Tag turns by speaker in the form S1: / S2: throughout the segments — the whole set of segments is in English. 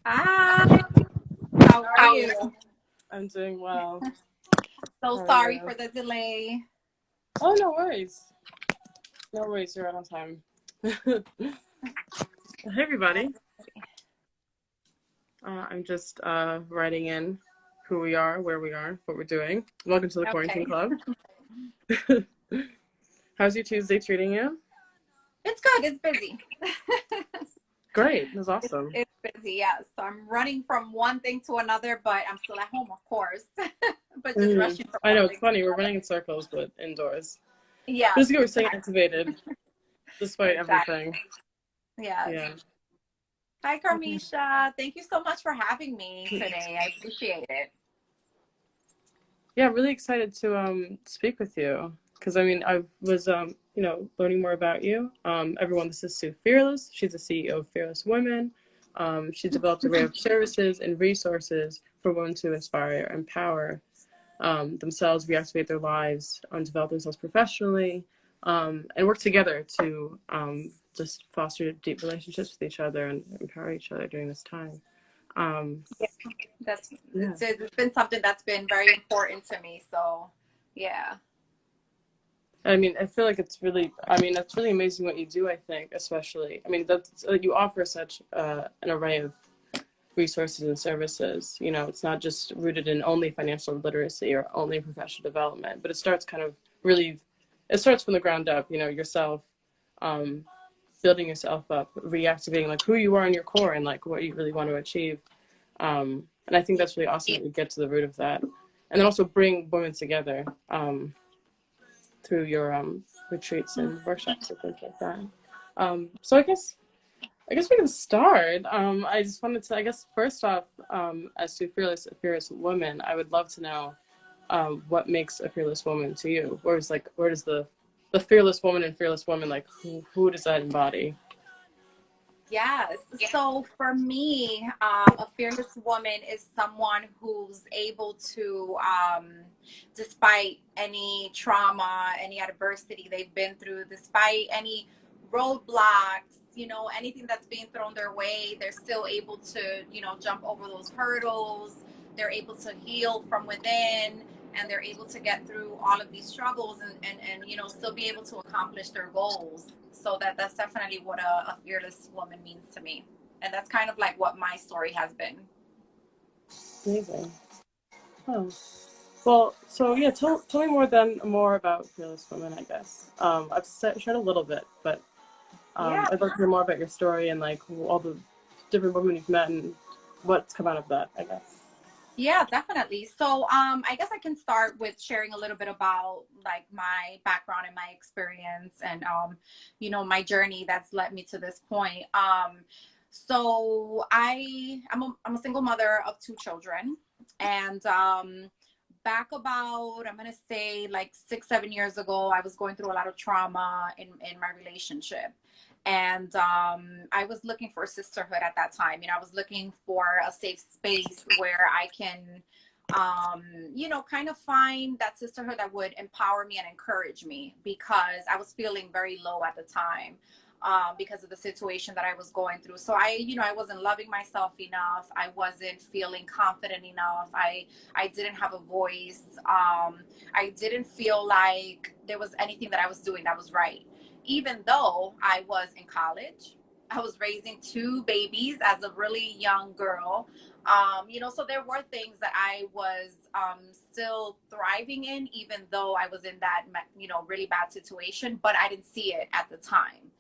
S1: Hi, how are
S2: How are
S1: you?
S2: you? I'm doing well.
S1: So
S2: How are
S1: sorry
S2: you?
S1: for the delay.
S2: Oh, no worries. No worries. You're right on time. Hey, everybody. I'm just writing in who we are, where we are, what we're doing. Welcome to the Quarantine
S1: Okay.
S2: Club. How's your Tuesday treating you?
S1: It's good. It's busy.
S2: Great. That's
S1: It's,
S2: awesome.
S1: it's busy, yes. So I'm running from one thing to another, but I'm still at home, of course. But just rushing from
S2: I
S1: one
S2: know it's
S1: thing to
S2: funny. We're
S1: another.
S2: running in circles, but indoors. But
S1: Yes,
S2: it's good. We're staying
S1: exactly.
S2: activated despite
S1: Exactly.
S2: everything.
S1: Yes.
S2: Yeah.
S1: Hi,
S2: Okay.
S1: Carmisha. Thank you so much for having me today. I appreciate it.
S2: Yeah, really excited to speak with you because I mean I was learning more about you. Everyone, this is Sue Fearless. She's the CEO of Fearless Women. She developed a array of services and resources for women to inspire, empower themselves, reactivate their lives, develop themselves professionally, and work together to just foster deep relationships with each other and empower each other during this time. Um,
S1: Yeah, that's
S2: yeah.
S1: it's been something that's been very important to me. So, yeah.
S2: I mean, I feel like it's really, I mean, that's really amazing what you do, I think, especially. I mean, that's, you offer such an array of resources and services. You know, it's not just rooted in only financial literacy or only professional development, but it starts kind of really, it starts from the ground up, you know, yourself, um, building yourself up, reactivating like who you are in your core and like what you really want to achieve. And I think that's really awesome that you get to the root of that. And then also bring women together. Through your retreats and workshops and things like that. So I guess we can start. I just wanted to, I guess, first off, as to a fearless woman, I would love to know what makes a fearless woman to you. Where does the fearless woman and fearless woman, like who does that embody?
S1: Yes. So for me, a fearless woman is someone who's able to, despite any trauma, any adversity they've been through, despite any roadblocks, anything that's being thrown their way, they're still able to, jump over those hurdles. They're able to heal from within, and they're able to get through all of these struggles and still be able to accomplish their goals. So that's definitely what a fearless woman means to me, and that's kind of like what my story has been.
S2: Amazing. Oh. Well, so yeah, tell me more about fearless women. I guess shared a little bit, but
S1: Yeah.
S2: I'd love to hear more about your story and like all the different women you've met and what's come out of that, I guess.
S1: Yeah, definitely. So, I guess I can start with sharing a little bit about like my background and my experience and, my journey that's led me to this point. So I'm a single mother of two children, and back about, I'm gonna say like 6, 7 years ago, I was going through a lot of trauma in my relationship. And I was looking for a sisterhood at that time. I was looking for a safe space where I can, kind of find that sisterhood that would empower me and encourage me, because I was feeling very low at the time, because of the situation that I was going through. So I wasn't loving myself enough. I wasn't feeling confident enough. I didn't have a voice. I didn't feel like there was anything that I was doing that was right, even though I was in college. I was raising two babies as a really young girl. So there were things that I was still thriving in, even though I was in that, really bad situation, but I didn't see it at the time,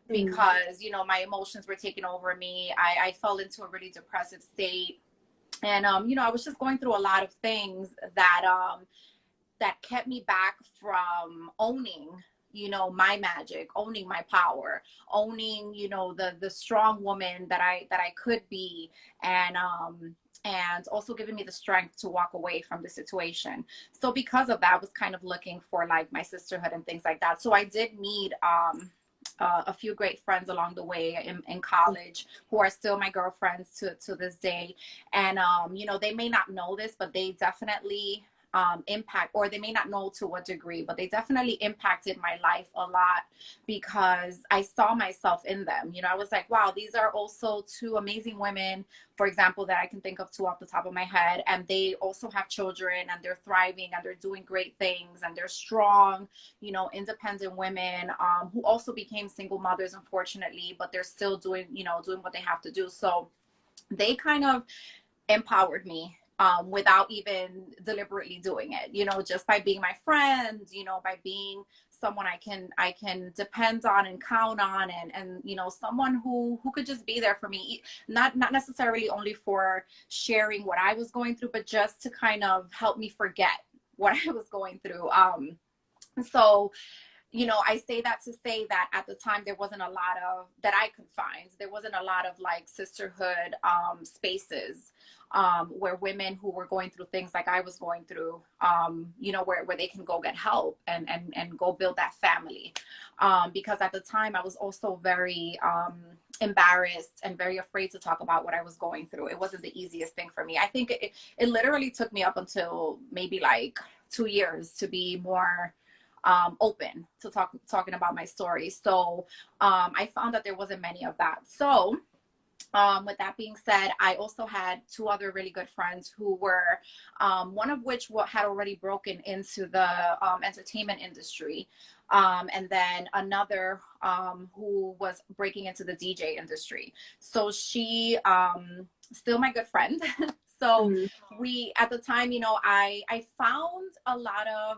S2: Mm.
S1: because, my emotions were taking over me. I fell into a really depressive state. And, I was just going through a lot of things that kept me back from owning, my magic, owning my power, owning, the strong woman that I could be, and also giving me the strength to walk away from the situation. So because of that, I was kind of looking for like my sisterhood and things like that. So I did meet a few great friends along the way in college, who are still my girlfriends to this day. And they may not know this, but they definitely impact, or they may not know to what degree, but they definitely impacted my life a lot because I saw myself in them. You know, I was like, wow, these are also two amazing women, for example, that I can think of two off the top of my head. And they also have children and they're thriving and they're doing great things and they're strong, you know, independent women who also became single mothers, unfortunately, but they're still doing, you know, doing what they have to do. So they kind of empowered me without even deliberately doing it, you know, just by being my friends, you know, by being someone I can depend on and count on, and you know, someone who could just be there for me, not necessarily only for sharing what I was going through, but just to kind of help me forget what I was going through. So you know, I say that to say that at the time there wasn't a lot of that I could find. There wasn't a lot of like sisterhood spaces where women who were going through things like I was going through, you know, where they can go get help and go build that family. Because at the time I was also very embarrassed and very afraid to talk about what I was going through. It wasn't the easiest thing for me. I think it literally took me up until maybe like 2 years to be more open to talking about my story. So I found that there wasn't many of that. So with that being said, I also had two other really good friends who were, one of which had already broken into the entertainment industry. And then another who was breaking into the DJ industry. So she, still my good friend. So we, at the time, you know, I found a lot of,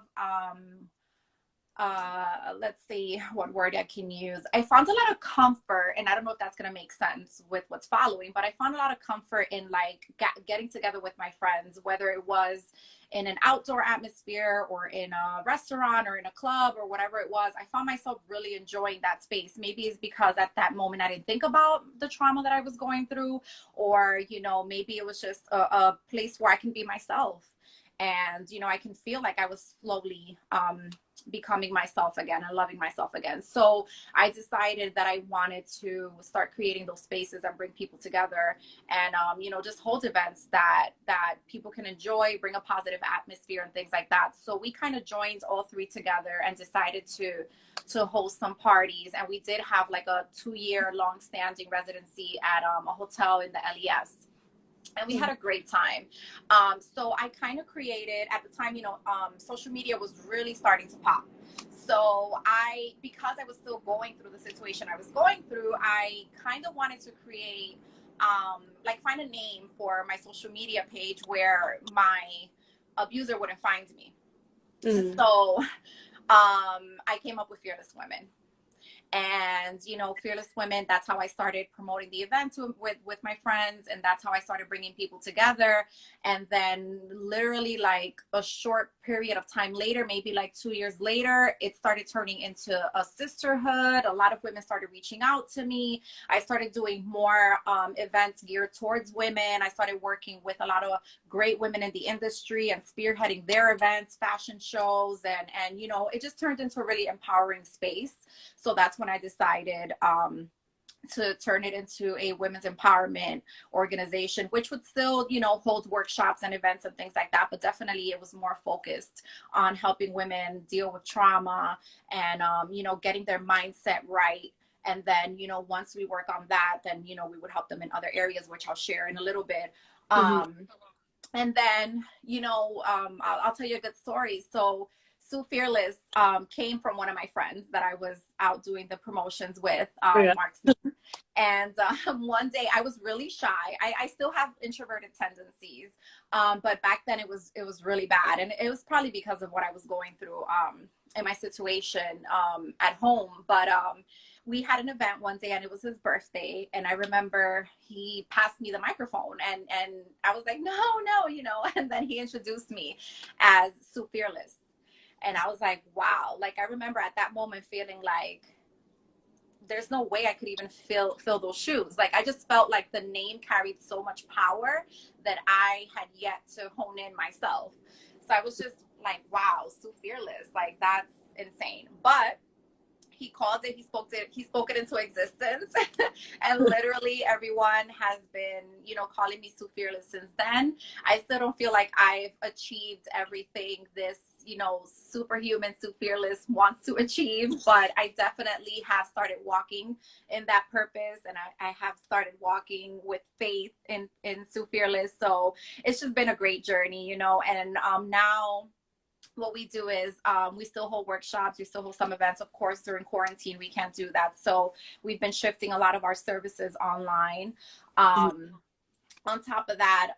S1: let's see what word I can use. I found a lot of comfort, and I don't know if that's going to make sense with what's following, but I found a lot of comfort in like getting together with my friends, whether it was in an outdoor atmosphere or in a restaurant or in a club or whatever it was. I found myself really enjoying that space. Maybe it's because at that moment I didn't think about the trauma that I was going through, or, you know, maybe it was just a place where I can be myself. And, you know, I can feel like I was slowly becoming myself again and loving myself again. So I decided that I wanted to start creating those spaces and bring people together and, you know, just hold events that people can enjoy, bring a positive atmosphere and things like that. So we kind of joined all three together and decided to host some parties. And we did have like a 2-year long-standing residency at a hotel in the LES. And we had a great time. So I kind of created, at the time, you know, social media was really starting to pop. So because I was still going through the situation I was going through, I kind of wanted to create, like find a name for my social media page where my abuser wouldn't find me. So I came up with Fearless Women. And, you know, Fearless Women, that's how I started promoting the event with my friends. And that's how I started bringing people together. And then literally like a short period of time later, maybe like 2 years later, it started turning into a sisterhood. A lot of women started reaching out to me. I started doing more events geared towards women. I started working with a lot of great women in the industry and spearheading their events, fashion shows. And you know, it just turned into a really empowering space. So that's when I decided to turn it into a women's empowerment organization, which would still, you know, hold workshops and events and things like that. But definitely it was more focused on helping women deal with trauma and, you know, getting their mindset right. And then, you know, once we work on that, then, you know, we would help them in other areas, which I'll share in a little bit. And then, you know, I'll tell you a good story. So Sue Fearless came from one of my friends that I was out doing the promotions with, Mark. And one day I was really shy. I still have introverted tendencies, but back then it was really bad, and it was probably because of what I was going through in my situation at home. But we had an event one day, and it was his birthday, and I remember he passed me the microphone, and I was like, no, you know, and then he introduced me as Sue Fearless. And I was like, wow. Like, I remember at that moment feeling like there's no way I could even fill those shoes. Like, I just felt like the name carried so much power that I had yet to hone in myself. So I was just like, wow, Sue Fearless. Like, that's insane. But he called it, he spoke it into existence. And literally everyone has been, you know, calling me Sue Fearless since then. I still don't feel like I've achieved everything this, you know, superhuman Sue Fearless wants to achieve, but I definitely have started walking in that purpose, and I have started walking with faith in Sue Fearless. So it's just been a great journey, you know. And now what we do is we still hold workshops, we still hold some events. Of course, during quarantine, we can't do that. So we've been shifting a lot of our services online. Um, on top of that,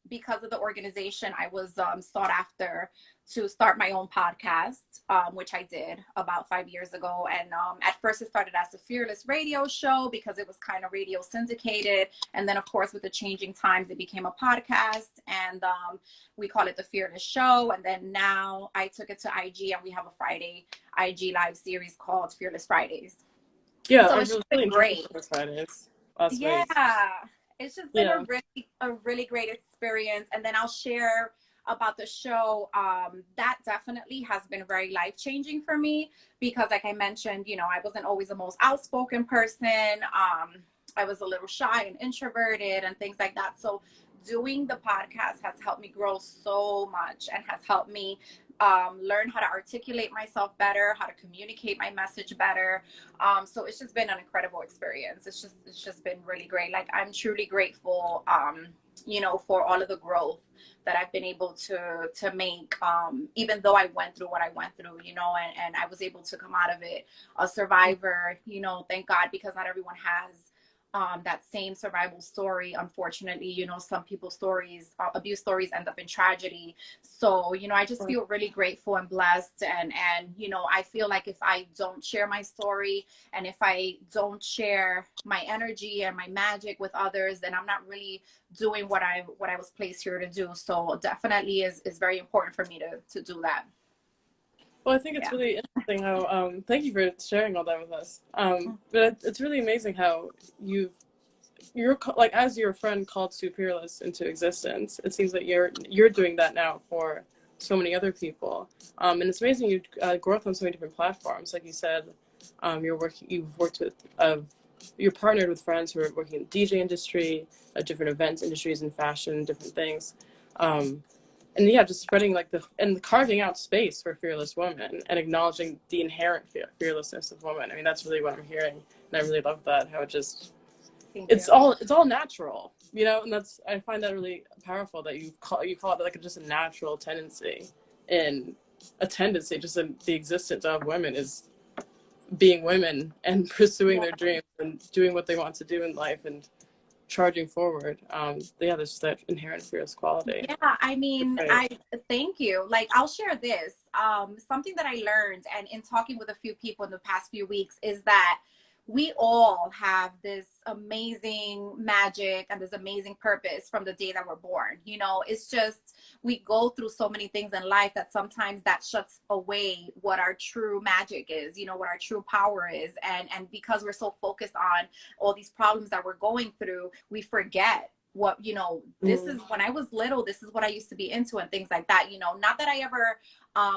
S1: because of the organization, I was sought after to start my own podcast, which I did about 5 years ago. And at first, it started as a Fearless radio show because it was kind of radio syndicated. And then, of course, with the changing times, it became a podcast. And we call it the Fearless Show. And then now I took it to IG, and we have a Friday IG live series called Fearless Fridays.
S2: Yeah,
S1: So
S2: I
S1: it's
S2: really
S1: been
S2: enjoyed
S1: great.
S2: the Fridays last
S1: Yeah,
S2: week.
S1: it's just been
S2: Yeah.
S1: a really great experience. And then I'll share about the show. That definitely has been very life changing for me because, like I mentioned, you know, I wasn't always the most outspoken person. I was a little shy and introverted and things like that. So doing the podcast has helped me grow so much and has helped me learn how to articulate myself better, how to communicate my message better. So it's just been an incredible experience. It's just been really great. Like I'm truly grateful, you know, for all of the growth that I've been able to make, even though I went through what I went through, you know, and I was able to come out of it a survivor, you know, thank God, because not everyone has that same survival story. Unfortunately, you know, some people's stories, abuse stories, end up in tragedy. So, you know, I just feel really grateful and blessed. And, you know, I feel like if I don't share my story and if I don't share my energy and my magic with others, then I'm not really doing what I was placed here to do. So definitely is very important for me to do that.
S2: Well, I think it's
S1: Yeah.
S2: really interesting how, thank you for sharing all that with us. But it's really amazing how like, as your friend called Sue Fearless into existence, it seems that you're doing that now for so many other people. And it's amazing you growth on so many different platforms. Like you said, you're partnered with friends who are working in the DJ industry, different events industries and fashion, different things. And yeah, just spreading like and carving out space for fearless women and acknowledging the inherent fearlessness of women. I mean, that's really what I'm hearing, and I really love that. How it just
S1: Thank you.
S2: it's all natural, you know, and I find that really powerful that you call it like just a natural tendency, in just in the existence of women is being women and pursuing
S1: Yeah.
S2: their dreams and doing what they want to do in life and charging forward. Yeah, there's that inherent fearless quality.
S1: Yeah, I mean,
S2: Right.
S1: I thank you. Like, I'll share this. Something that I learned, and in talking with a few people in the past few weeks, is that we all have this amazing magic and this amazing purpose from the day that we're born. You know, it's just we go through so many things in life that sometimes that shuts away what our true magic is, you know, what our true power is. And because we're so focused on all these problems that we're going through, we forget what, you know, this is when I was little, this is what I used to be into and things like that. You know, not that I ever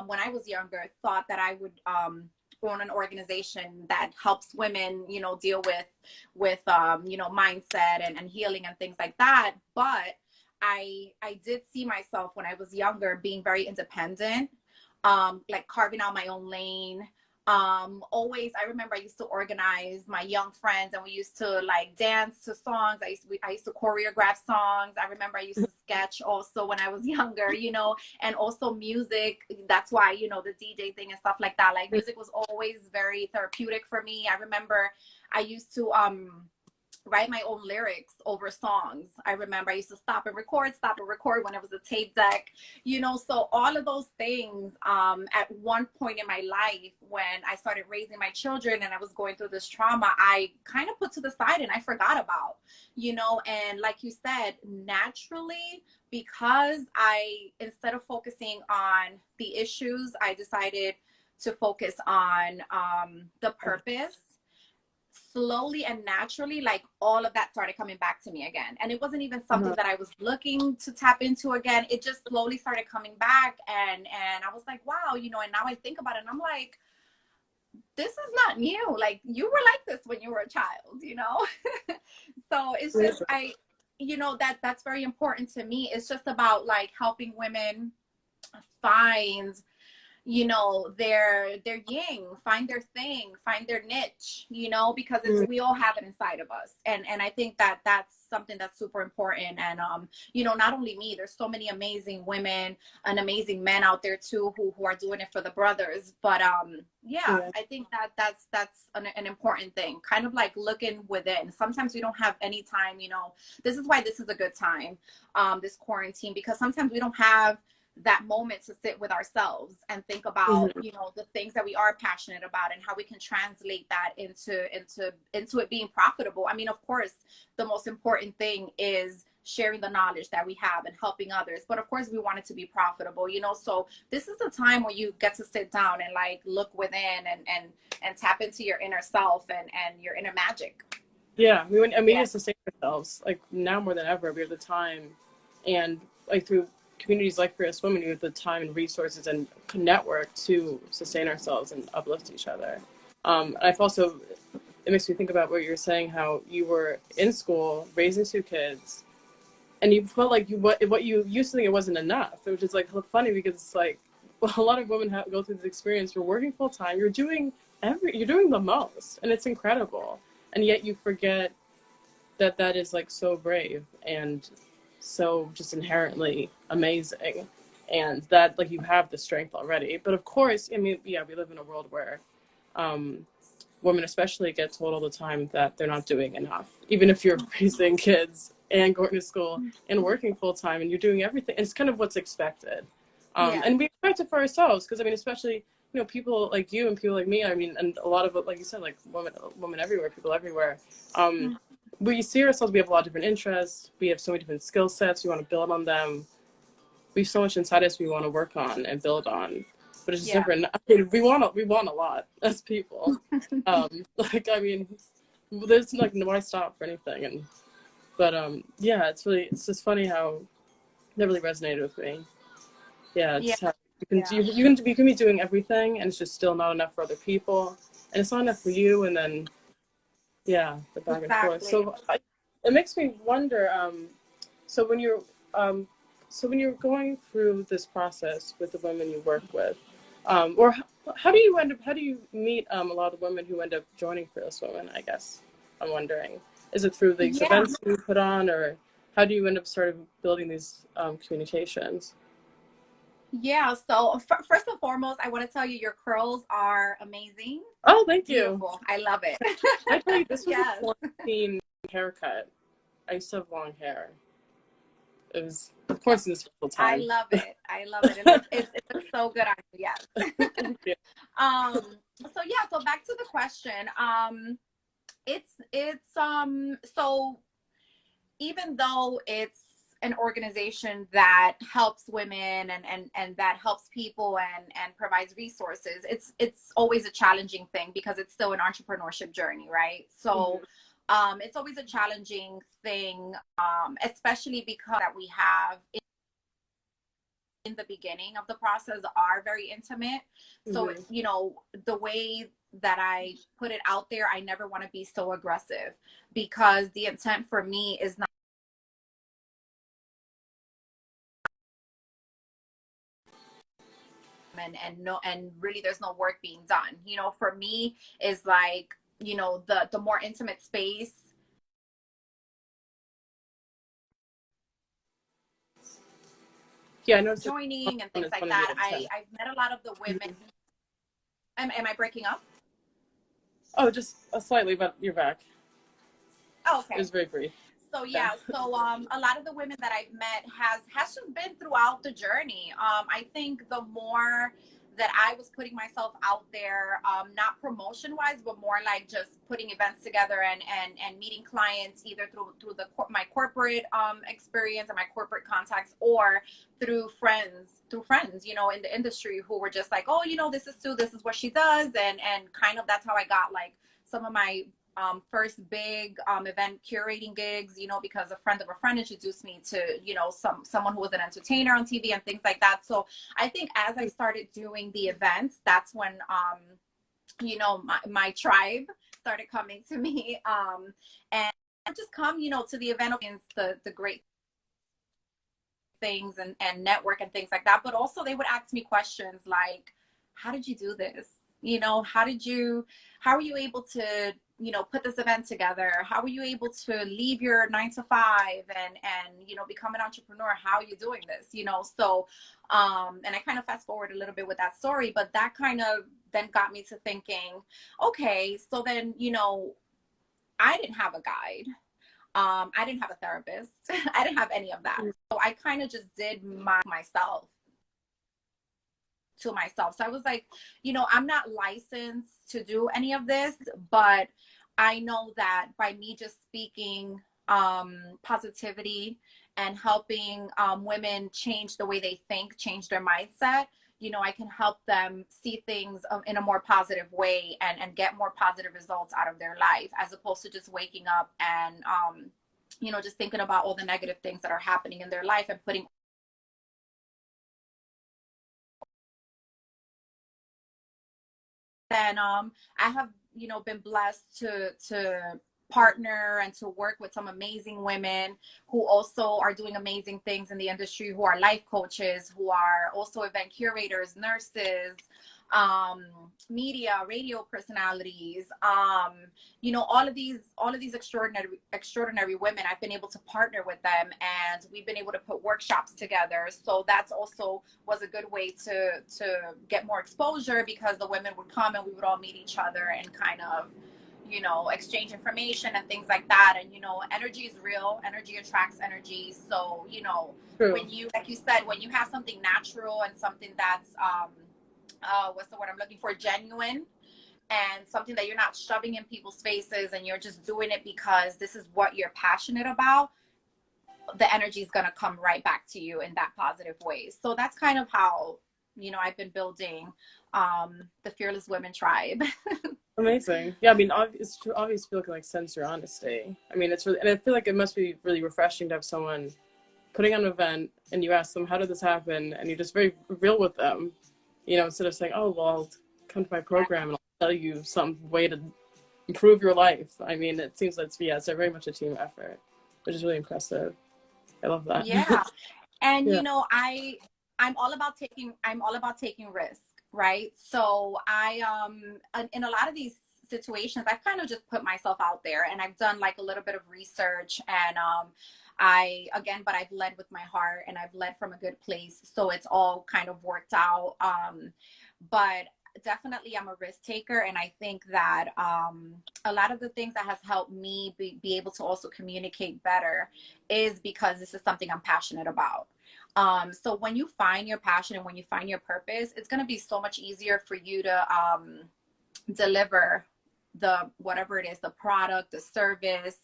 S1: when I was younger thought that I would own an organization that helps women, you know, deal with you know, mindset and healing and things like that. But I did see myself when I was younger being very independent, like carving out my own lane. Always, I remember I used to organize my young friends and we used to like dance to songs. I used to choreograph songs. I remember I used to sketch also when I was younger, you know, and also music. That's why, you know, the DJ thing and stuff like that. Like music was always very therapeutic for me. I remember I used to write my own lyrics over songs. I remember I used to stop and record when it was a tape deck, you know. So all of those things, at one point in my life when I started raising my children and I was going through this trauma, I kind of put to the side and I forgot about, you know. And like you said, naturally, because instead of focusing on the issues, I decided to focus on the purpose. Slowly and naturally, like all of that started coming back to me again. And it wasn't even something that I was looking to tap into again. It just slowly started coming back. And I was like, wow, you know. And now I think about it and I'm like, this is not new. Like, you were like this when you were a child, you know? So it's just, that's very important to me. It's just about like helping women find, their yin, find their thing, find their niche, because it's, we all have it inside of us. And I think that that's something that's super important. And not only me, there's so many amazing women and amazing men out there too who are doing it for the brothers. But I think that's an important thing, kind of like looking within. Sometimes we don't have any time, this is why this is a good time, this quarantine, because sometimes we don't have that moment to sit with ourselves and think about the things that we are passionate about and how we can translate that into it being profitable. I mean, of course, the most important thing is sharing the knowledge that we have and helping others, but of course we want it to be profitable, so this is the time where you get to sit down and like look within and tap into your inner self and your inner magic.
S2: We just sustain ourselves, like, now more than ever. We have the time, and like through communities like For Us Women, we have the time and resources and network to sustain ourselves and uplift each other. I've also, it makes me think about what you're saying, how you were in school raising 2 kids, and you felt like what you used to think it wasn't enough. It was just like funny, because it's like, well, a lot of women go through this experience. You're working full time. You're doing the most, and it's incredible. And yet you forget that is like so brave and so just inherently amazing, and that like you have the strength already. But of course, I mean, we live in a world where women especially get told all the time that they're not doing enough, even if you're raising kids and going to school and working full time and you're doing everything. It's kind of what's expected. And we expect it for ourselves, because I mean, especially people like you and people like me, I mean, and a lot of, like you said, like women everywhere, people everywhere, we see ourselves, we have a lot of different interests, we have so many different skill sets, we want to build on them, we have so much inside us we want to work on and build on, but it's just different. I mean, we want a lot as people. Like, I mean, there's like no stop for anything. It's just funny how that really resonated with me. Just how you can be doing everything, and it's just still not enough for other people, and it's not enough for you, and then the back and forth. So it makes me wonder, so when you're going through this process with the women you work with, or how do you meet a lot of women who end up joining For Us Women, I guess I'm wondering? Is it through these events you put on, or how do you end up sort of building these communications?
S1: Yeah, so first and foremost, I want to tell you, your curls are amazing.
S2: Oh, thank you.
S1: Beautiful. I love it.
S2: Actually, this was a quarantine haircut. I used to have long hair. It was, of course, this full time.
S1: I love it. It looks so good on you. Yes. So back to the question. So even though it's an organization that helps women and that helps people and provides resources, it's always a challenging thing, because it's still an entrepreneurship journey, right? So it's always a challenging thing, especially because that we have in the beginning of the process are very intimate. So the way that I put it out there, I never want to be so aggressive, because the intent for me is not and really there's no work being done. For me is like, the more intimate space.
S2: I know,
S1: joining and things like that. I've met a lot of the women. Am I breaking up?
S2: Oh, just slightly, but you're back.
S1: Oh, okay.
S2: It was very brief.
S1: So a lot of the women that I've met has just been throughout the journey. I think the more that I was putting myself out there, not promotion wise, but more like just putting events together and meeting clients, either through my corporate experience and my corporate contacts, or through friends, in the industry, who were just like, oh, this is Sue, this is what she does. And kind of, that's how I got like some of my first big event curating gigs, because a friend of a friend introduced me to, someone who was an entertainer on TV and things like that. So I think as I started doing the events, that's when you know, my tribe started coming to me, and just come, you know, to the event, the great things and network and things like that. But also they would ask me questions like, how did you do this? You know, how are you able to, you know, put this event together? How were you able to leave your 9 to 5 and, you know, become an entrepreneur? How are you doing this? You know, so, and I kind of fast forward a little bit with that story, but that kind of then got me to thinking, okay, so then, you know, I didn't have a guide. I didn't have a therapist. I didn't have any of that. So I kind of just did myself to myself. So I was like, you know, I'm not licensed to do any of this, but I know that by me just speaking positivity and helping women change the way they think, change their mindset, you know, I can help them see things in a more positive way and get more positive results out of their life, as opposed to just waking up and, you know, just thinking about all the negative things that are happening in their life and putting. Then I have, you know, been blessed to partner and to work with some amazing women who also are doing amazing things in the industry, who are life coaches, who are also event curators, nurses, um, media, radio personalities, you know, all of these extraordinary women. I've been able to partner with them, and we've been able to put workshops together. So that's also was a good way to get more exposure, because the women would come and we would all meet each other and kind of, you know, exchange information and things like that. And, you know, energy is real, energy attracts energy. So, you know,
S2: True.
S1: when you, like you said, when you have something natural and something that's what's the word I'm looking for, genuine, and something that you're not shoving in people's faces and you're just doing it because this is what you're passionate about, the energy is going to come right back to you in that positive way. So that's kind of how, you know, I've been building the Fearless Women Tribe.
S2: Amazing. Yeah, I mean, it's obvious people can like sense your honesty. I mean, it's really, and I feel like it must be really refreshing to have someone putting on an event and you ask them, how did this happen? And you're just very real with them, you know, instead of saying, oh, well, come to my program and I'll tell you some way to improve your life. I mean, it seems like, yeah, it's very much a team effort, which is really impressive. I love that.
S1: Yeah. And,
S2: Yeah.
S1: you know, I'm all about taking risk, right? So in a lot of these situations, I've kind of just put myself out there, and I've done like a little bit of research, and but I've led with my heart and I've led from a good place. So it's all kind of worked out. But definitely I'm a risk taker. And I think that a lot of the things that has helped me be able to also communicate better is because this is something I'm passionate about. So when you find your passion and when you find your purpose, it's going to be so much easier for you to deliver the whatever it is, the product, the service,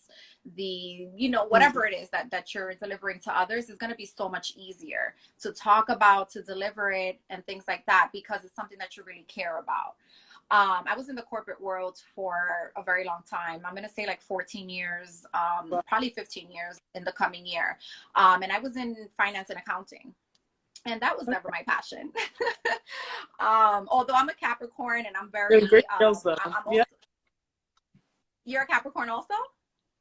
S1: the, you know, whatever it is that you're delivering to others, is going to be so much easier to talk about, to deliver it and things like that, because it's something that you really care about. I was in the corporate world for a very long time. I'm going to say like 14 years, probably 15 years in the coming year. And I was in finance and accounting. And that was never my passion. Although I'm a Capricorn and I'm
S2: They're
S1: very,
S2: great skills, though.
S1: I'm
S2: Yeah.
S1: also, you're a Capricorn also?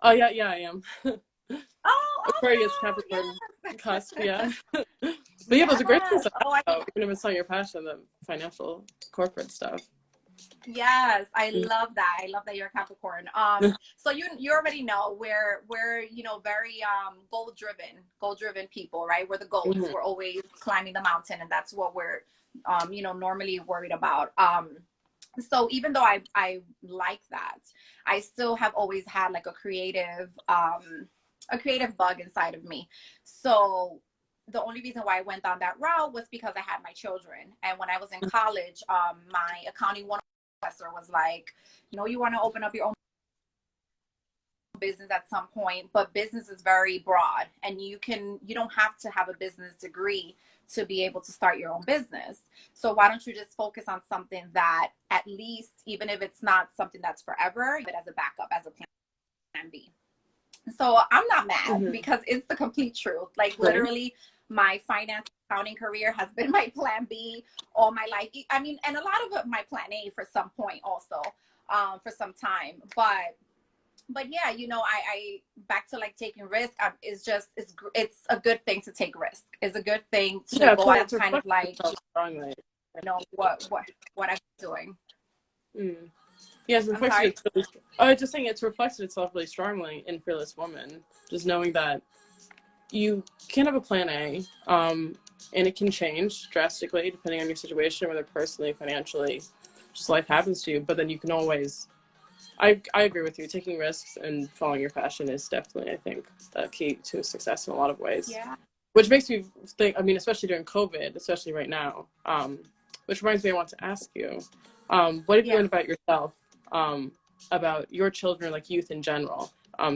S2: Oh, yeah, yeah, I am.
S1: Oh,
S2: Aquarius,
S1: awesome.
S2: Capricorn, cusp, yeah. But yeah,
S1: Yes.
S2: those are great things to have,
S1: Oh, I
S2: though, even if it's not your passion, the financial, corporate stuff.
S1: Yes, I love that. I love that you're a Capricorn. So you already know we're you know, very goal driven people, right? We're the goals.
S2: Mm-hmm.
S1: We're always climbing the mountain, and that's what we're you know, normally worried about. So even though I like that, I still have always had like a creative bug inside of me. So the only reason why I went down that route was because I had my children. And when I was in college, my accounting one professor was like, you know, you want to open up your own business at some point, but business is very broad, and you don't have to have a business degree to be able to start your own business. So why don't you just focus on something that, at least, even if it's not something that's forever, but as a backup, as a plan B. So I'm not mad,
S2: Mm-hmm.
S1: because it's the complete truth. Like
S2: Right.
S1: literally, my finance accounting career has been my plan B all my life. I mean, and a lot of it my plan A for some point also, for some time. But yeah, you know, I back to like taking risk. It's just it's a good thing to take risk. It's a good thing to
S2: Yeah,
S1: go out.
S2: it's
S1: That's kind of
S2: reflecting
S1: like,
S2: itself strongly.
S1: you know, what I'm doing.
S2: Mm. Yeah, it's
S1: I'm
S2: reflected
S1: sorry.
S2: itself. I was just saying it's reflected itself really strongly in Fearless Woman. Just knowing that you can have a plan A, and it can change drastically depending on your situation, whether personally, financially, just life happens to you. But then you can always, I agree with you. Taking risks and following your passion is definitely, I think, the key to success in a lot of ways.
S1: Yeah.
S2: Which makes me think, I mean, especially during COVID, especially right now, which reminds me, I want to ask you, what have you
S1: Yeah.
S2: learned about yourself, about your children, like youth in general,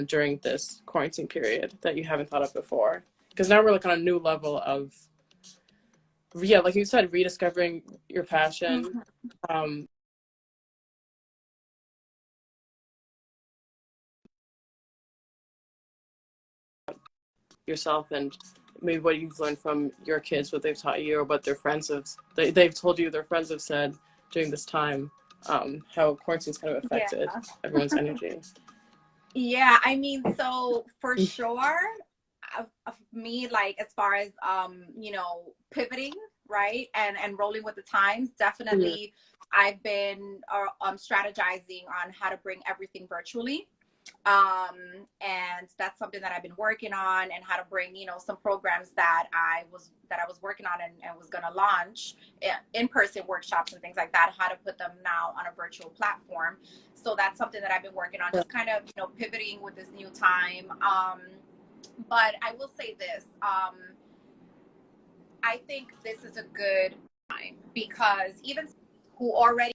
S2: during this quarantine period that you haven't thought of before? Because now we're like on a new level of, yeah, like you said, rediscovering your passion,
S1: Mhm.
S2: um, yourself, and maybe what you've learned from your kids, what they've taught you, or what their friends have, they've told you, their friends have said during this time, how quarantine's kind of
S1: Yeah.
S2: affected everyone's energy.
S1: Yeah, I mean, so for sure, of me, like as far as you know, pivoting, right, and rolling with the times,
S2: Mhm.
S1: definitely, I've been strategizing on how to bring everything virtually. And that's something that I've been working on, and how to bring, you know, some programs that I was working on, and was going to launch in-person workshops and things like that, how to put them now on a virtual platform. So that's something that I've been working on, just kind of, you know, pivoting with this new time. But I will say this, I think this is a good time, because even who already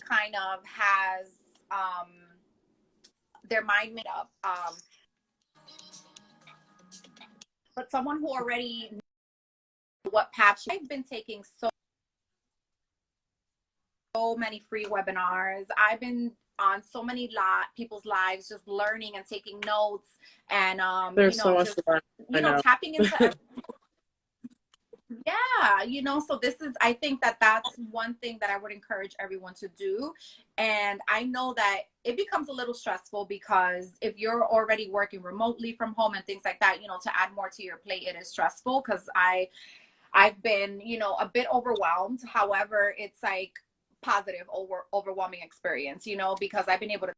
S1: kind of has their mind made up, but someone who already what path I've been taking so many free webinars. I've been on so many people's lives, just learning and taking notes, and you
S2: There's so
S1: know,
S2: much
S1: just,
S2: to learn. I
S1: you know,
S2: know.
S1: tapping into yeah, you know, so this is, I think that that's one thing that I would encourage everyone to do. And I know that it becomes a little stressful, because if you're already working remotely from home and things like that, you know, to add more to your plate, it is stressful, because I've been, you know, a bit overwhelmed. However, it's like positive overwhelming experience, you know, because I've been able to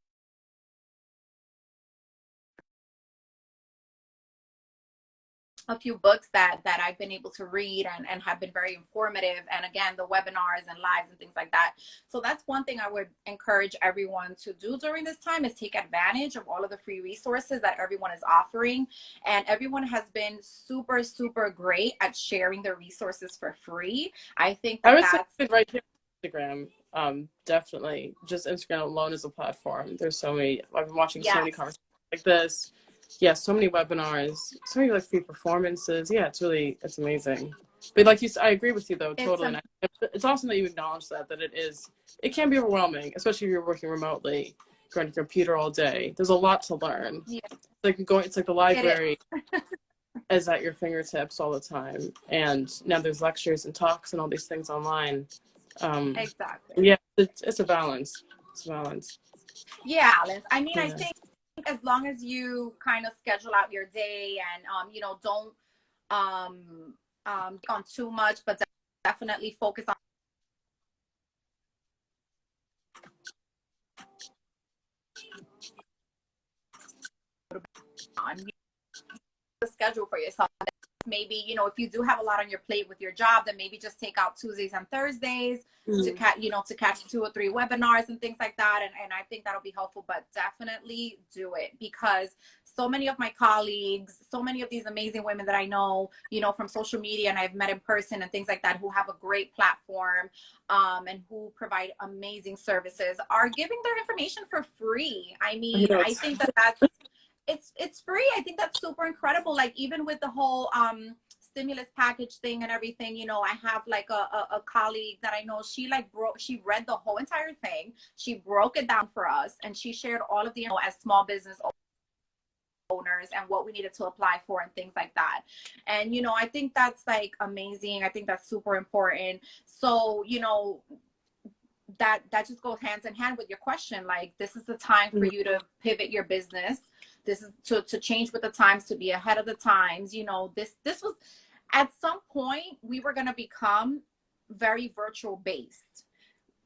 S1: a few books that I've been able to read, and have been very informative. And again, the webinars and lives and things like that. So that's one thing I would encourage everyone to do during this time, is take advantage of all of the free resources that everyone is offering. And everyone has been super, super great at sharing their resources for free. I think
S2: I
S1: that
S2: would say
S1: that's
S2: right here, Instagram, definitely. Just Instagram alone as a platform. There's so many. I've been watching so many
S1: yes,
S2: conversations like this. Yeah, so many webinars, so many like free performances. Yeah, it's amazing. But like you said, I agree with you though,
S1: it's
S2: totally. And it's awesome that you acknowledge that it can be overwhelming, especially if you're working remotely, going to your computer all day. There's a lot to learn.
S1: yeah,
S2: It's like the
S1: it is.
S2: library is at your fingertips all the time. And now there's lectures and talks and all these things online.
S1: Exactly.
S2: Yeah, it's a balance. It's a balance.
S1: Yeah, Alice. I mean, I
S2: Yeah.
S1: think as long as you kind of schedule out your day, and you know, don't um on too much, but definitely focus on the schedule for yourself. Maybe, you know, if you do have a lot on your plate with your job, then maybe just take out Tuesdays and Thursdays to
S2: Mm.
S1: catch, you know, to catch 2 or 3 webinars and things like that. And I think that'll be helpful. But definitely do it, because so many of my colleagues, so many of these amazing women that I know, you know, from social media, and I've met in person and things like that, who have a great platform, and who provide amazing services, are giving their information for free. I
S2: I
S1: mean,
S2: know
S1: I think that that's it's free. I think that's super incredible. Like, even with the whole stimulus package thing and everything, you know, I have like a colleague that I know, she read the whole entire thing, she broke it down for us, and she shared all of the, you know, as small business owners and what we needed to apply for and things like that. And, you know, I think that's like amazing. I think that's super important. So, you know, that just goes hands in hand with your question. Like, this is the time for you to pivot your business. This is to change with the times, to be ahead of the times. You know, this was, at some point we were going to become very virtual based,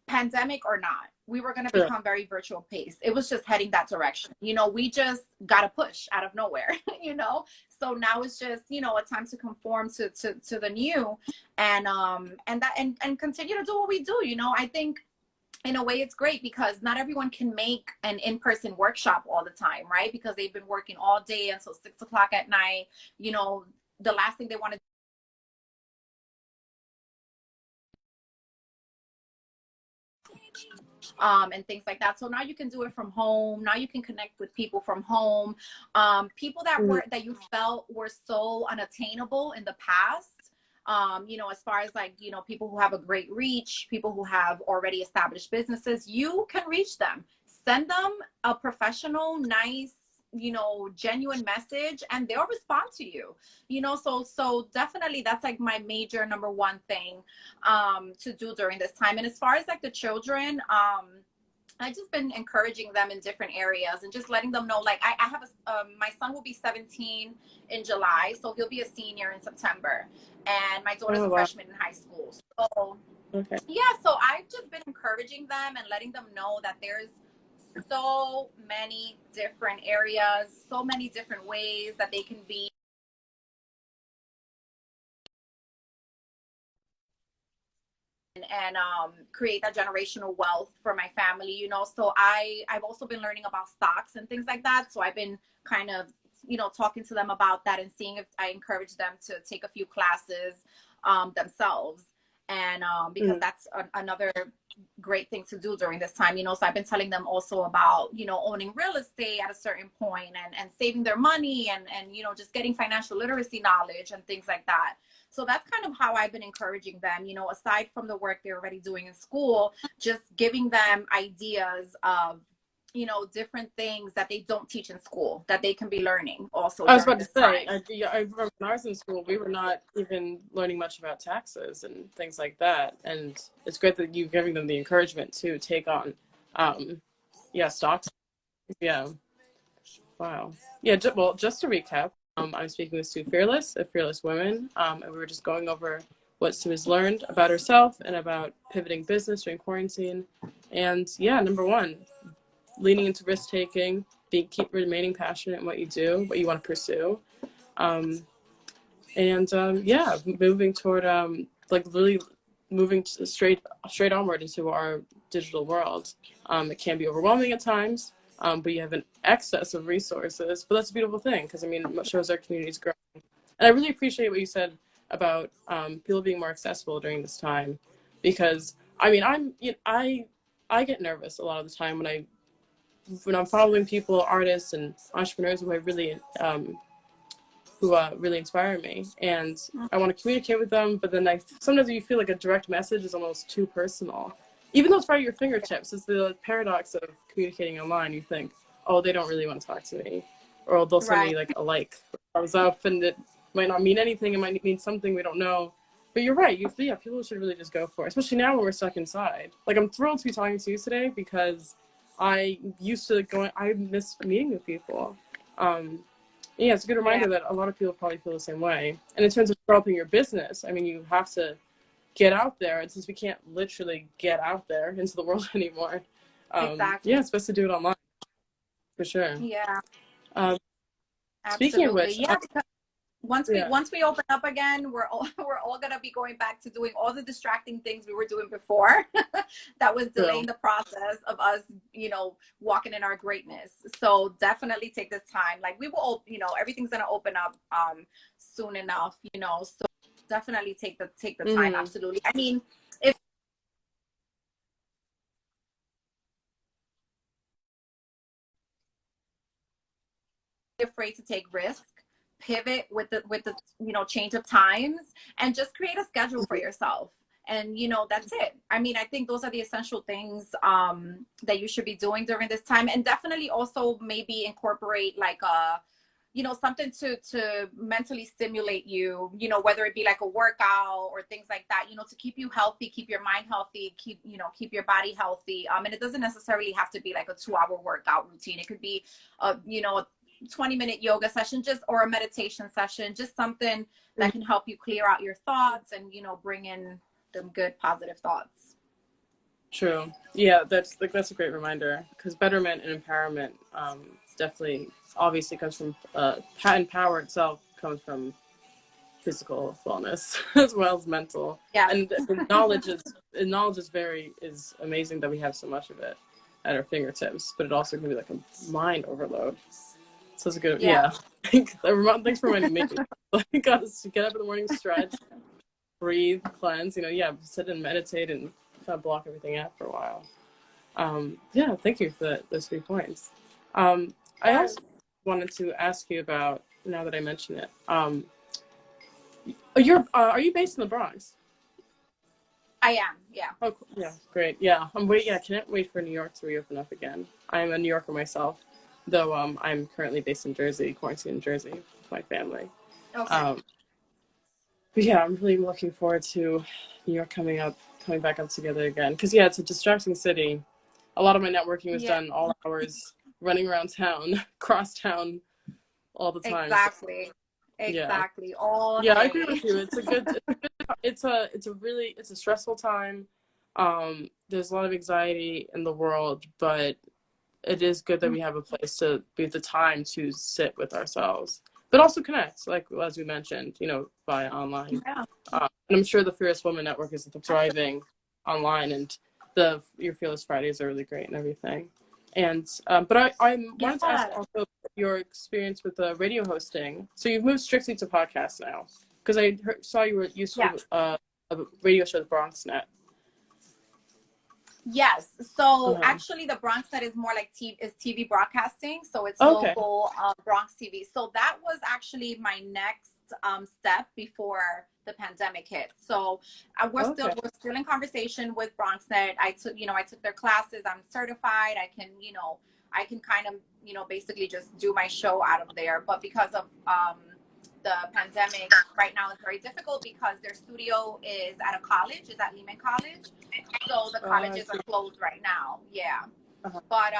S1: pandemic or not. We were going to become very virtual based. It was just heading that direction. You know, we just got a push out of nowhere, you know? So now it's just, you know, a time to conform to the new, and continue to do what we do. You know, I think in a way it's great because not everyone can make an in-person workshop all the time, right? Because they've been working all day until 6 o'clock at night. You know, the last thing they want to and things like that. So now you can do it from home. Now you can connect with people from home. People that you felt were so unattainable in the past. You know, as far as like, you know, people who have a great reach, people who have already established businesses, you can reach them. Send them a professional, nice, you know, genuine message, and they'll respond to you. You know, so definitely that's like my major number one thing to do during this time. And as far as like the children, I just been encouraging them in different areas and just letting them know, like, I have my son will be 17 in July, so he'll be a senior in September, and my daughter's a freshman in high school. So yeah, so I've just been encouraging them and letting them know that there's so many different areas, so many different ways that they can be and create that generational wealth for my family, you know. So I've also been learning about stocks and things like that. So I've been kind of, you know, talking to them about that and seeing if I encourage them to take a few classes themselves. And because that's another great thing to do during this time, you know. So I've been telling them also about, you know, owning real estate at a certain point and saving their money and, you know, just getting financial literacy knowledge and things like that. So that's kind of how I've been encouraging them, you know, aside from the work they're already doing in school, just giving them ideas of, you know, different things that they don't teach in school that they can be learning also.
S2: I was about to say, I remember when I was in school, we were not even learning much about taxes and things like that. And it's great that you're giving them the encouragement to take on, stocks. Yeah. Wow. Yeah. Well, just to recap, I'm speaking with Sue Fearless of Fearless Women, and we were just going over what Sue has learned about herself and about pivoting business during quarantine. And yeah, number one, leaning into risk taking, keep remaining passionate in what you do, what you want to pursue, moving toward like really moving straight onward into our digital world. It can be overwhelming at times, but you have an excess of resources. But that's a beautiful thing because I mean, it shows our communities growing. And I really appreciate what you said about people being more accessible during this time, because I mean, I get nervous a lot of the time when I'm following people, artists and entrepreneurs who I really really inspire me, and I want to communicate with them, but then sometimes you feel like a direct message is almost too personal, even though it's right at your fingertips. It's the paradox of communicating online. You think, oh, they don't really want to talk to me, or they'll send me like a like, thumbs up, and it might not mean anything. It might mean something we don't know. But you're right. People should really just go for it, especially now when we're stuck inside. Like, I'm thrilled to be talking to you today because I miss meeting with people. Yeah, it's a good reminder that a lot of people probably feel the same way. And in terms of developing your business, I mean, you have to get out there. And since we can't literally get out there into the world anymore,
S1: exactly.
S2: Yeah, it's best to do it online for sure.
S1: Yeah.
S2: Speaking of which,
S1: because once we open up again, we're all gonna be going back to doing all the distracting things we were doing before that was delaying the process of us, you know, walking in our greatness. So definitely take this time. Like, we will, you know, everything's gonna open up soon enough, you know. So definitely take the time. Absolutely. I mean, if you're afraid to take risks, pivot with the you know, change of times, and just create a schedule for yourself, and you know, that's it. I mean, I think those are the essential things that you should be doing during this time. And definitely also maybe incorporate like something to mentally stimulate you, whether it be like a workout or things like that, to keep you healthy, keep your mind healthy, keep your body healthy. And it doesn't necessarily have to be like a 2-hour workout routine. It could be a 20-minute yoga session, or a meditation session, just something that can help you clear out your thoughts and, bring in them good positive thoughts.
S2: True. Yeah, that's a great reminder, because betterment and empowerment definitely obviously comes from and power itself comes from physical wellness as well as mental.
S1: Yeah.
S2: And knowledge is amazing that we have so much of it at our fingertips, but it also can be like a mind overload. So it's a good Thanks for reminding me. Like, gotta get up in the morning, stretch, breathe, cleanse. Sit and meditate and kind of block everything out for a while. Thank you for those 3 points. I also wanted to ask you about, now that I mention it, are you based in the Bronx?
S1: I am, yeah.
S2: Oh, yeah, great. Yeah, can't wait for New York to reopen up again. I'm a New Yorker myself, though I'm currently based in Jersey, quarantined in Jersey with my family.
S1: Okay.
S2: But yeah, I'm really looking forward to New York coming back up together again. Because it's a distracting city. A lot of my networking was done all hours, running around town, cross town, all the time.
S1: Exactly.
S2: So,
S1: exactly. All
S2: day. I
S1: day.
S2: agree with you. It's a stressful time. There's a lot of anxiety in the world, but it is good that we have a place to be the time to sit with ourselves, but also connect, like as we mentioned, via online.
S1: Yeah.
S2: And I'm sure the Fearless Woman Network is thriving online, and your Fearless Fridays are really great and everything. And but I wanted to ask also your experience with radio hosting. So you've moved strictly to podcasts now, because I saw you were used to a radio show, the Bronx Net.
S1: Yes. So actually, the Bronx Net is more like TV broadcasting. So it's local Bronx TV. So that was actually my next step before the pandemic hit. So we're still in conversation with Bronx Net. I took their classes. I'm certified. I can kind of basically just do my show out of there. But because of the pandemic right now, is very difficult because their studio is at a college, is at Lehman College. So the colleges are closed right now. Yeah. But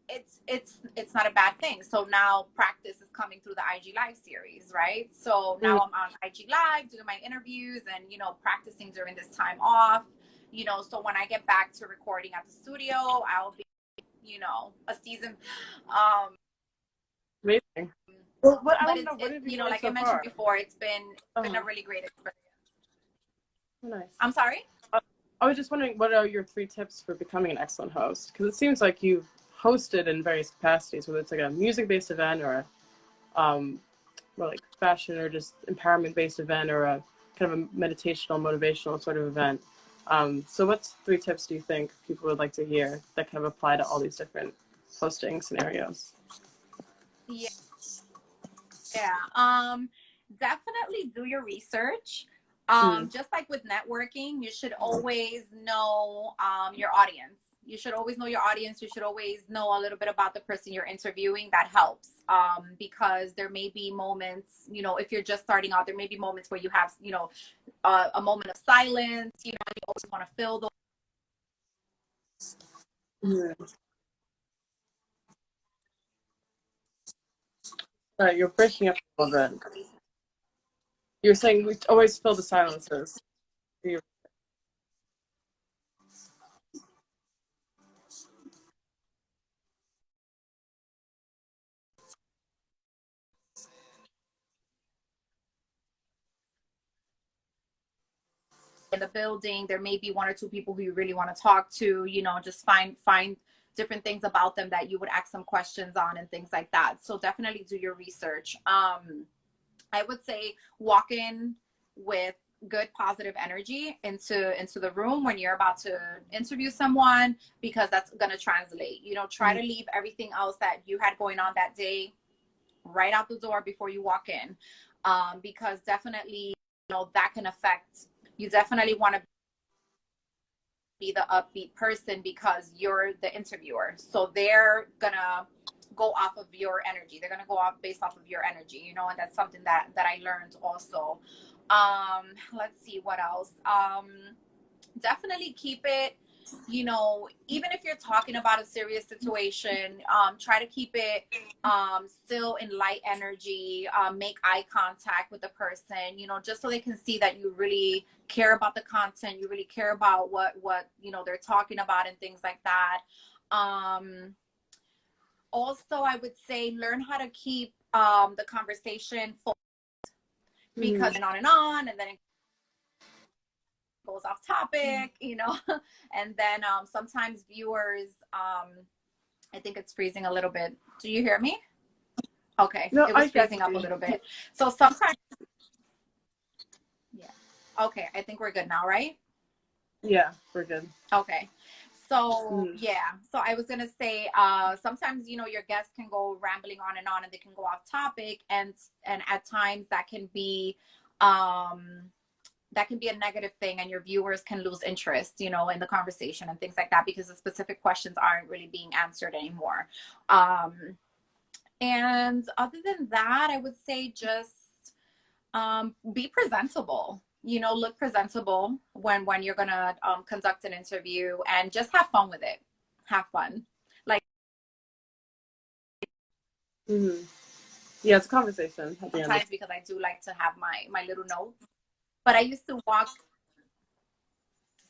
S1: it's not a bad thing. So now practice is coming through the IG Live series, right? So now I'm on IG Live doing my interviews and practicing during this time off. So when I get back to recording at the studio, I'll be a season.
S2: Amazing. Well,
S1: but like I mentioned before, it's been a really great experience.
S2: Nice.
S1: I'm sorry?
S2: I was just wondering, what are your 3 tips for becoming an excellent host? Because it seems like you've hosted in various capacities, whether it's like a music-based event or more like fashion or just empowerment-based event, or a kind of a meditational, motivational sort of event. So what 3 tips do you think people would like to hear that kind of apply to all these different hosting scenarios?
S1: Yeah. Definitely do your research. Just like with networking, you should always know your audience. You should always know your audience. You should always know a little bit about the person you're interviewing. That helps because there may be moments, if you're just starting out, there may be moments where you have, a moment of silence. You always want to fill those.
S2: Sorry, you're breaking up a little bit. You're saying we always fill the silences.
S1: In the building, there may be 1 or 2 people who you really want to talk to, just find different things about them that you would ask some questions on and things like that. So definitely do your research. I would say walk in with good positive energy into the room when you're about to interview someone, because that's going to translate. Try to leave everything else that you had going on that day right out the door before you walk in, because definitely that can affect. You definitely want to be the upbeat person because you're the interviewer. So they're gonna go off of your energy. They're gonna go off based off of your energy, you know, and that's something that I learned also. Let's see what else. Definitely keep it, you know, even if you're talking about a serious situation, try to keep it still in light energy. Make eye contact with the person, you know, just so they can see that you really care about the content, you really care about what you know they're talking about and things like that. Also, I would say learn how to keep the conversation full, because and on, and then it goes off topic, you know. And then sometimes viewers, I think it's freezing a little bit. Do you hear me? Okay,
S2: No,
S1: it
S2: I
S1: was
S2: get
S1: freezing up a
S2: you.
S1: little bit. So sometimes, yeah. Okay, I think we're good now, right?
S2: Yeah, we're good.
S1: Okay. So yeah, so I was gonna say, sometimes you know your guests can go rambling on and they can go off topic, and at times that can be a negative thing, and your viewers can lose interest, you know, in the conversation and things like that, because the specific questions aren't really being answered anymore. And other than that, I would say just be presentable, you know, look presentable when you're gonna conduct an interview, and just have fun with it. Have fun. Like,
S2: Yeah, it's a conversation at the end.
S1: sometimes, because I do like to have my little notes, but I used to walk,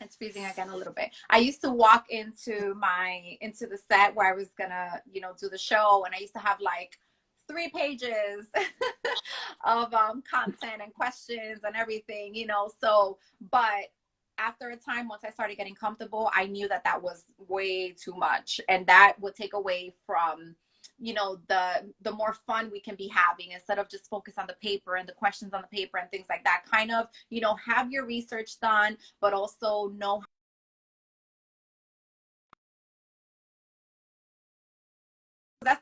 S1: it's freezing again a little bit. I used to walk into the set where I was gonna, you know, do the show, and I used to have like 3 pages of content and questions and everything, you know. So, but after a time, once I started getting comfortable, I knew that that was way too much, and that would take away from, you know, the more fun we can be having, instead of just focus on the paper and the questions on the paper and things like that. Kind of, you know, have your research done, but also know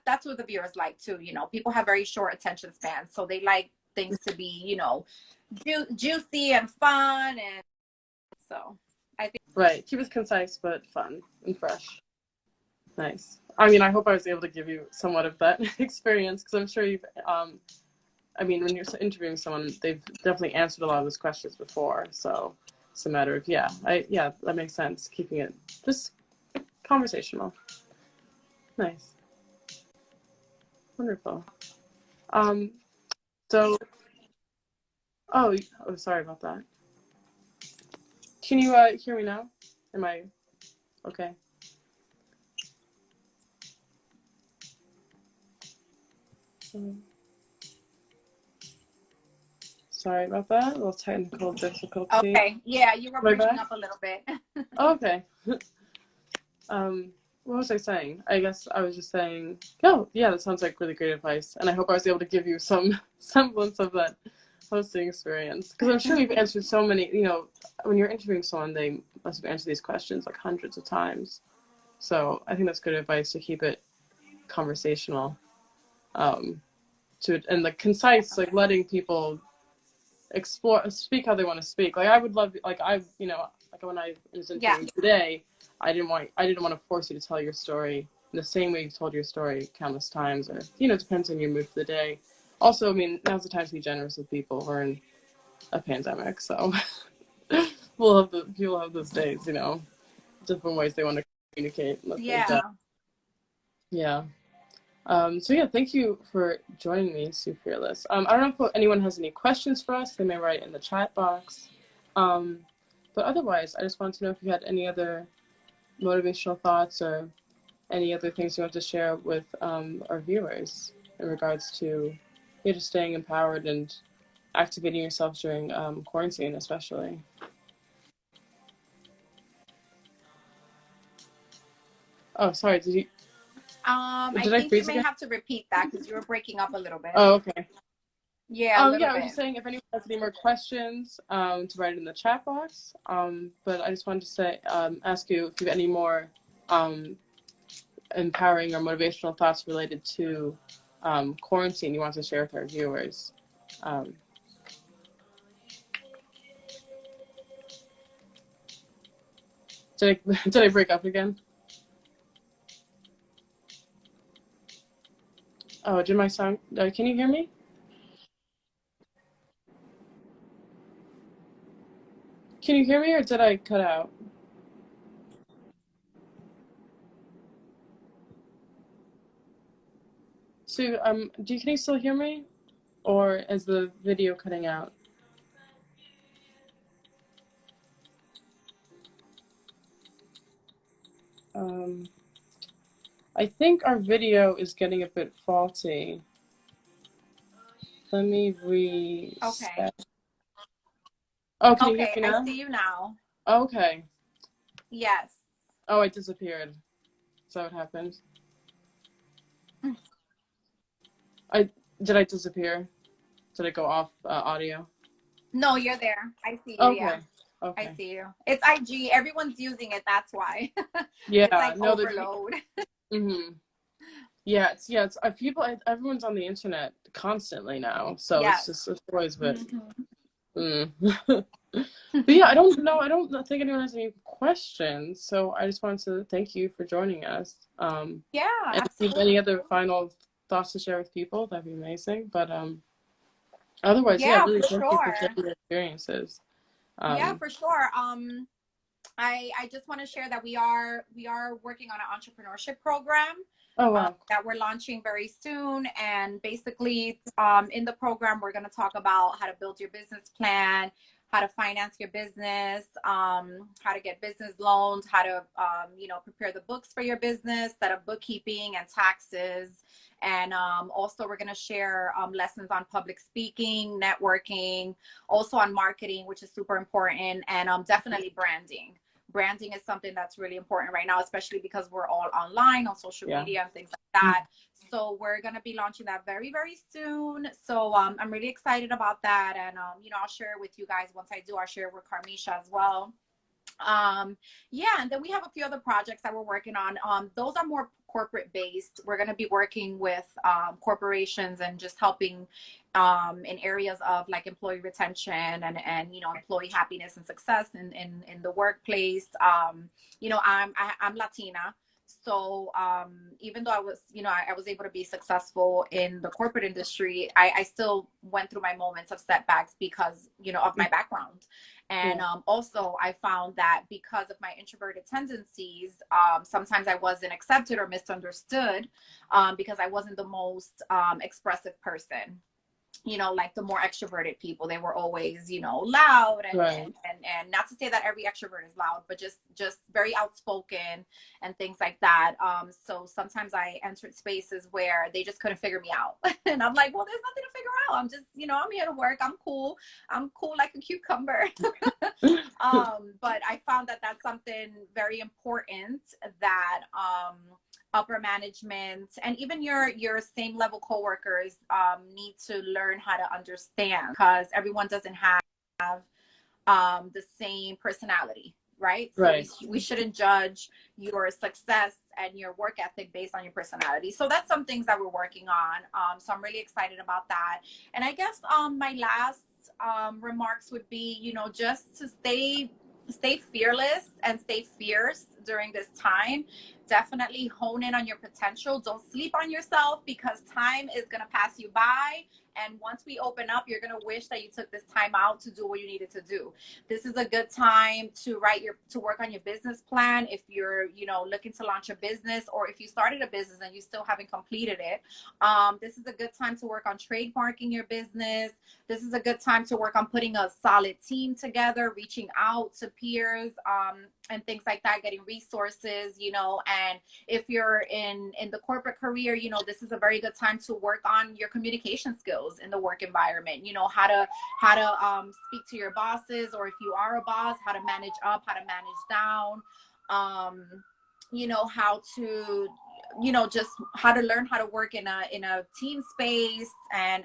S1: that's what the viewers like too. You know, people have very short attention spans, so they like things to be, you know, juicy and fun, and so I think
S2: Right. Keep it concise but fun and fresh. Nice. I mean, I hope I was able to give you somewhat of that experience, because I'm sure you've, I mean, when you're interviewing someone, they've definitely answered a lot of those questions before. So it's a matter of, yeah, that makes sense. Keeping it just conversational. Nice. Wonderful. Um, so, oh, sorry about that. Can you hear me now? Am I okay? Sorry about that. A little technical difficulty.
S1: okay. Yeah, you were
S2: Am I
S1: breaking
S2: back?
S1: up a little bit.
S2: Oh, okay. What was I saying? I guess I was just saying, oh, yeah, that sounds like really great advice. And I hope I was able to give you some semblance of that hosting experience. Because I'm sure you've answered so many, you know, when you're interviewing someone, they must have answered these questions like hundreds of times. So I think that's good advice to keep it conversational. And like concise, like letting people speak how they want to speak. Like I would love, like you know, like when I was
S1: Yeah.
S2: interviewing today, I didn't want to force you to tell your story in the same way you've told your story countless times, or you know, it depends on your mood for the day. Also, I mean, now's the time to be generous with people. We're in a pandemic, so people have those days, you know, different ways they want to communicate.
S1: Yeah.
S2: Yeah. So yeah, thank you for joining me, Sue Fearless. I don't know if anyone has any questions for us. They may write in the chat box. But otherwise, I just wanted to know if you had any other motivational thoughts or any other things you want to share with our viewers in regards to just staying empowered and activating yourself during quarantine, especially. Oh, sorry.
S1: I
S2: Did I
S1: think you
S2: freeze
S1: may
S2: again?
S1: have to repeat that because you were breaking up a little bit.
S2: Oh, okay.
S1: Yeah, a little
S2: Yeah, I was
S1: bit.
S2: just saying if anyone has any more questions, to write in the chat box. But I just wanted to say, ask you if you have any more empowering or motivational thoughts related to quarantine you want to share with our viewers. Um, did I break up again? Oh, did my sound? Can you hear me? Can you hear me, or did I cut out? So, can you still hear me, or is the video cutting out? Um, I think our video is getting a bit faulty. Let me
S1: Okay.
S2: reset. Oh, can you hear
S1: Okay,
S2: me
S1: I
S2: now?
S1: see you now.
S2: Okay.
S1: Yes.
S2: Oh, I disappeared. Is that what happened? I did I disappear? Did I go off audio?
S1: No, you're there. I see you. Yeah.
S2: Okay.
S1: I
S2: Okay.
S1: see you. It's IG. Everyone's using it. That's why. It's
S2: Yeah.
S1: like
S2: No, the.
S1: overload.
S2: Mm-hmm. Yeah, it's people. Everyone's on the internet constantly now, so
S1: Yes.
S2: it's always a bit.
S1: Hmm.
S2: Mm. But yeah, I don't know. I don't think anyone has any questions, so I just wanted to thank you for joining us.
S1: Yeah,
S2: And if you have any
S1: absolutely.
S2: other final thoughts to share with people, that'd be amazing. But otherwise, yeah,
S1: Yeah,
S2: really
S1: for
S2: thank you for sharing
S1: sure.
S2: your experiences.
S1: Yeah,
S2: Um,
S1: for sure. I just want to share that we are working on an entrepreneurship program
S2: oh wow.
S1: that we're launching very soon. And basically, in the program, we're going to talk about how to build your business plan, how to finance your business, how to get business loans, how to prepare the books for your business, set up bookkeeping and taxes. And also, we're going to share lessons on public speaking, networking, also on marketing, which is super important, and definitely branding is something that's really important right now, especially because we're all online on social
S2: Yeah.
S1: media and things like that. So we're going to be launching that very, very soon. So I'm really excited about that. And, I'll share it with you guys. Once I do, I'll share it with Carmisha as well. Yeah, and then we have a few other projects that we're working on. Those are more corporate based. We're going to be working with corporations and just helping in areas of like employee retention and employee happiness and success in the workplace. I'm Latina. So even though I was able to be successful in the corporate industry, I still went through my moments of setbacks because of my background. And
S2: Yeah.
S1: also, I found that because of my introverted tendencies, sometimes I wasn't accepted or misunderstood because I wasn't the most expressive person. Like the more extroverted people, they were always, loud and,
S2: Right.
S1: and and and not to say that every extrovert is loud, but just very outspoken and things like that. So sometimes I entered spaces where they just couldn't figure me out. And I'm like, well, there's nothing to figure out. I'm just, I'm here to work. I'm cool like a cucumber. But I found that that's something very important that upper management and even your same level coworkers need to learn how to understand, because everyone doesn't have the same personality, right? So
S2: Right.
S1: we shouldn't judge your success and your work ethic based on your personality. So that's some things that we're working on. So I'm really excited about that. And I guess my last remarks would be, just to stay fearless and stay fierce during this time. Definitely hone in on your potential. Don't sleep on yourself, because time is going to pass you by. And once we open up, you're going to wish that you took this time out to do what you needed to do. This is a good time to work on your business plan. If you're, looking to launch a business, or if you started a business and you still haven't completed it, this is a good time to work on trademarking your business. This is a good time to work on putting a solid team together, reaching out to peers, and things like that, getting resources, and if you're in the corporate career, this is a very good time to work on your communication skills in the work environment. How to speak to your bosses, or if you are a boss, how to manage up, how to manage down, how to just how to learn how to work in a team space, and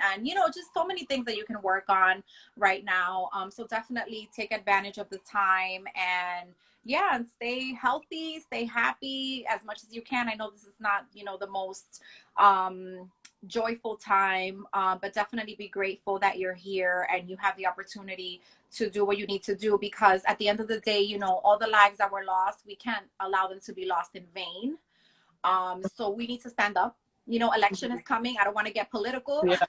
S1: just so many things that you can work on right now. So definitely take advantage of the time, and yeah, and stay healthy, stay happy as much as you can. I know this is not the most joyful time, but definitely be grateful that you're here and you have the opportunity to do what you need to do, because at the end of the day, all the lives that were lost, we can't allow them to be lost in vain. So we need to stand up. election is coming. I don't want to get political,
S2: Yeah.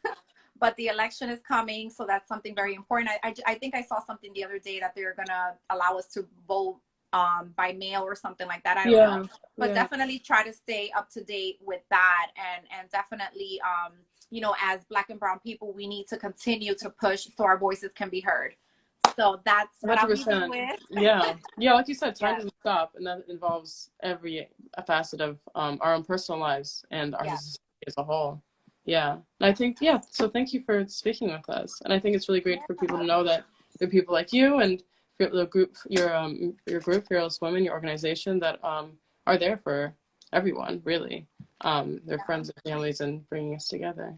S1: but the election is coming. So that's something very important. I think I saw something the other day that they're going to allow us to vote by mail or something like that. I don't know, but definitely try to stay up to date with that. And definitely, as Black and brown people, we need to continue to push so our voices can be heard. So that's what I'll leave you with.
S2: Yeah. Like you said, time
S1: Yes.
S2: doesn't stop, and that involves every facet of our own personal lives and our society as a whole. Yeah. And I think, so thank you for speaking with us. And I think it's really great for people to know that there are people like you and the group, your group, Fearless Women, your organization, that are there for everyone, really. Their friends and families, and bringing us together.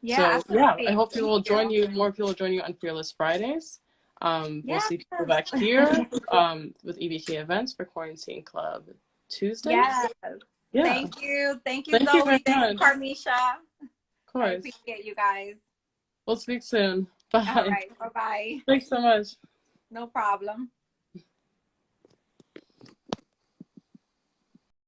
S1: Yeah,
S2: so I hope people will join you. More people will join you on Fearless Fridays. We'll see people back here with EBK events for Quarantine Club Tuesdays.
S1: Yes.
S2: Yeah.
S1: Thank you,
S2: Thank
S1: Zoe.
S2: You very
S1: Thank you,
S2: much.
S1: Carmisha.
S2: Of course.
S1: I appreciate you guys.
S2: We'll speak soon. Bye.
S1: All right. Bye-bye.
S2: Thanks so much.
S1: No problem.